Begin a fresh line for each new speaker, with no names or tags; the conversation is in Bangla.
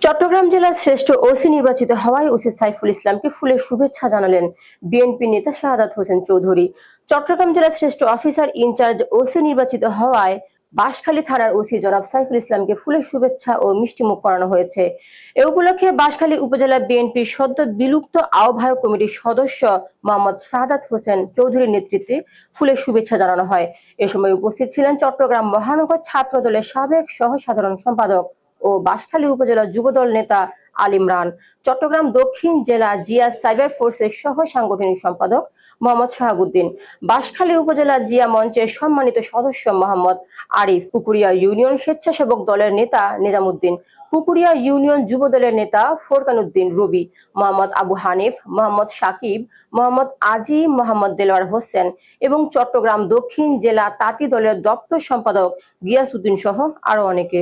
চট্টগ্রাম জেলার শ্রেষ্ঠ ওসি নির্বাচিত হওয়ায় ওসি সাইফুল ইসলামকে ফুলের শুভেচ্ছা জানালেন বিএনপি নেতা শাহাদাত হোসেন চৌধুরী। চট্টগ্রাম জেলার শ্রেষ্ঠ অফিসার ইনচার্জ ওসি নির্বাচিত হওয়ায় বাঁশখালী থানার ওসি জনাব সাইফুল ইসলামকে ফুলের শুভেচ্ছা ও মিষ্টিমুখ করানো হয়েছে। এ উপলক্ষে বাঁশখালী উপজেলা বিএনপির সদ্য বিলুপ্ত আহ্বায়ক কমিটির সদস্য মোহাম্মদ শাহাদাত হোসেন চৌধুরীর নেতৃত্বে ফুলের শুভেচ্ছা জানানো হয়। এ সময় উপস্থিত ছিলেন চট্টগ্রাম মহানগর ছাত্র দলের সাবেক সহ সাধারণ সম্পাদক ও বাঁশখালী উপজেলা যুবদল নেতা আল ইমরান, চট্টগ্রাম দক্ষিণ জেলা জিয়া সাইবার ফোর্সের সহ সাংগঠনিক সম্পাদক মোহাম্মদ শাহাবুদ্দিন, বাঁশখালী উপজেলা জিয়া মঞ্চের সম্মানিত সদস্য মোহাম্মদ আরিফ, পুকুরিয়া ইউনিয়ন স্বেচ্ছাসেবক দলের নেতা নিজামুদ্দিন, পুকুরিয়া ইউনিয়ন যুব দলের নেতা ফোরকান উদ্দিন রবি, মোহাম্মদ আবু হানিফ, মোহাম্মদ সাকিব, মোহাম্মদ আজি, মোহাম্মদ দেলোয়ার হোসেন এবং চট্টগ্রাম দক্ষিণ জেলা তাঁতি দলের দপ্তর সম্পাদক গিয়াস উদ্দিন সহ আরো অনেকে।